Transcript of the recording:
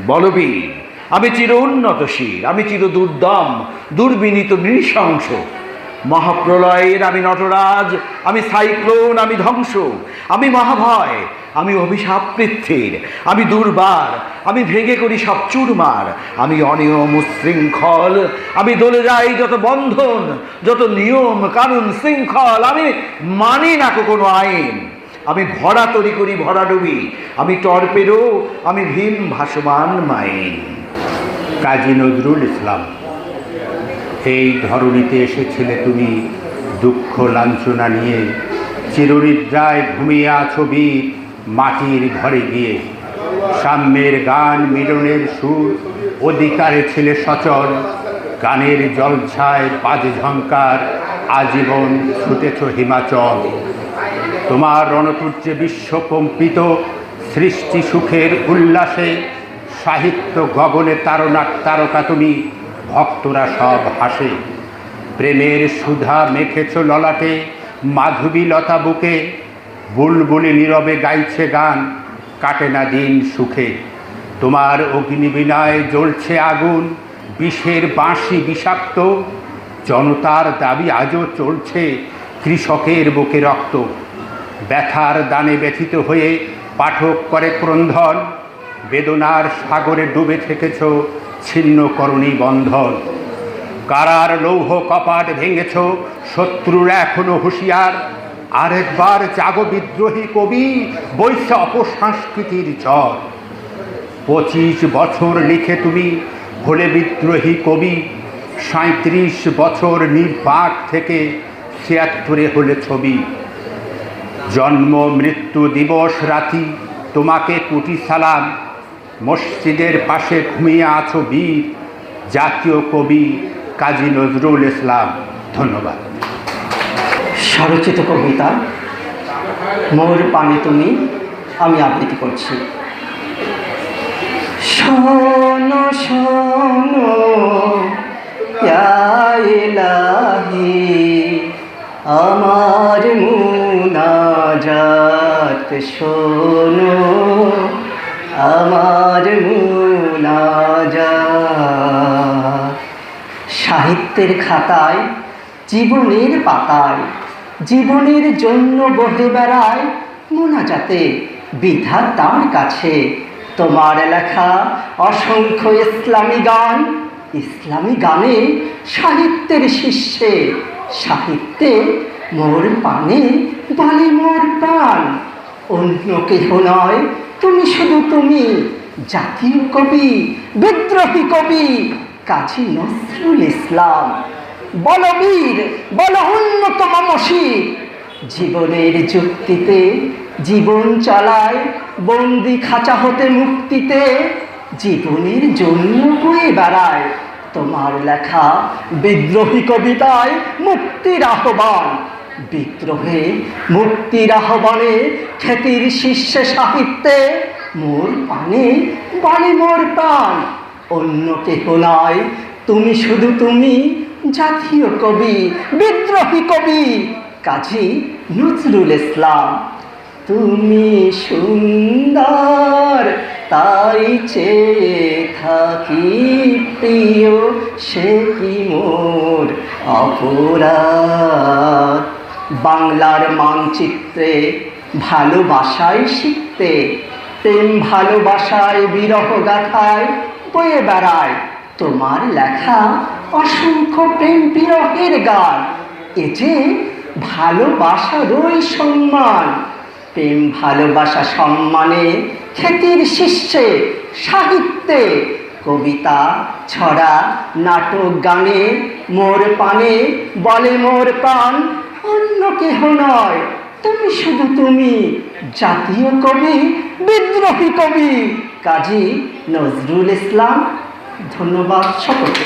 বলবীর, আমি চির উন্নতশীল, আমি চির দুর্দম, দুর্বিনীত, নৃশংস। মহাপ্রলয়ের আমি নটরাজ, আমি সাইক্লোন, আমি ধ্বংস, আমি মহাভয়, আমি অভিশাপ পৃথ্বীর, আমি দুর্বার, আমি ভেঙে করি সব চুরমার, আমি অনিয়ম উচ্ছৃঙ্খল, আমি দলে যাই যত বন্ধন, যত নিয়ম কানুন শৃঙ্খল, আমি মানি না কোনো আইন, আমি ভরা তরি করি ভরাডুবি, আমি টর্পেডো, আমি ভীম ভাসমান মাইন। কাজী নজরুল ইসলাম। এই ধরণীতে এসেছিলে তুমি দুঃখ লাঞ্ছনা নিয়ে, চিরনিদ্রায় ঘুমিয়ে আছো বীর মাটির ঘরে গিয়ে। সাম্যের গান, মিলনের সুর, অধিকারে ছিলে সচল, গানের জলছায় বাজ ঝঙ্কার, আজীবন ছুটেছ হিমাচল। তোমার রণতুর্যে বিশ্বকম্পিত, সৃষ্টি সুখের উল্লাসে, সাহিত্য গগনে তারকা তুমি, ভক্তরা সব হাসে। প্রেমের সুধা মেখেছ ললাটে, মাধবী লতা বুকে, বুলবুলি নীরবে গাইছে গান, কাটে না দিন সুখে। তোমার অগ্নিবীণায় জ্বলছে আগুন, বিষের বাঁশি বিষাক্ত, জনতার দাবি আজও চলছে, কৃষকের বুকে রক্ত। ব্যথার দানে ব্যথিত হয়ে পাঠক করে ক্রন্দন, বেদনার সাগরে ডুবে থেকেছ, ছিন্ন করণী বন্ধন। কারার লৌহ কপাট ভেঙেছ, শত্রুর এখনো হুঁশিয়ার, আরেকবার জাগো বিদ্রোহী কবি, বইছে অপসংস্কৃতির ঝড়। 25 বছর লিখে তুমি হলে বিদ্রোহী কবি, 37 বছর নির্বাক থেকে 76 হলে ছবি। জন্ম মৃত্যু দিবস রাতি তোমাকে কোটি সালাম, মসজিদের পাশে ঘুমিয়ে আছো বীর, জাতীয় কবি কাজী নজরুল ইসলাম। ধন্যবাদ। স্বরচিত কবিতা মোর পানে তুমি আমি আবৃত্তি করছি। শোনো শোনো ইয়া ইলাহি, আমার মুনাজাত শোনো, আমার মুনাজাত। সাহিত্যের খাতায়, জীবনের পাতায়, জীবনের জন্য বহে বেড়ায় মোনাজাতে বিধাতার কাছে। তোমার লেখা অসংখ্য ইসলামী গান, ইসলামী গানে সাহিত্যের শীর্ষে, সাহিত্যে মোর পানে বলে মোর প্রাণ। অন্য কেহ নয়, তুমি শুধু তুমি, জাতীয় কবি, বিদ্রোহী কবি কাজী নজরুল ইসলাম। বলবীর, বল উন্নতম মসির, জীবনের যুক্তিতে জীবন চালায়, বন্দি খাঁচা হতে মুক্তিতে জীবনের জন্য বয়ে বেড়ায়। তোমার লেখা বিদ্রোহী কবিতায় মুক্তির আহ্বান, বিদ্রোহে মুক্তির আহ্বানে খ্যাতির শীর্ষে সাহিত্যে মোর পানে বলে মোর প্রাণ। অন্য কেহ নয়, তুমি শুধু তুমি, জাতীয় কবি, বিদ্রোহী কবি কাজী নজরুল ইসলাম। তুমি সুন্দর তাই চেয়ে থাকি প্রিয়, সে কি মোর অপরাধ। বাংলার মানচিত্রে ভালোবাসায় শিখতে, প্রেম ভালোবাসায় বিরহ গাথায় বয়ে বেড়ায় তোমার লেখা অসংখ্য প্রেম বিরহের গান। এ যে ভালোবাসারই সম্মান, প্রেম ভালোবাসা সম্মানে খ্যাতির শীর্ষে সাহিত্যে, কবিতা ছড়া নাটক গানে মোর পানে বলে মোর প্রাণ। অন্য কেহ নয়, তুমি শুধু তুমি, জাতীয় কবি, বিদ্রোহী কবি কাজী নজরুল ইসলাম। ধন্যবাদ সকলকে।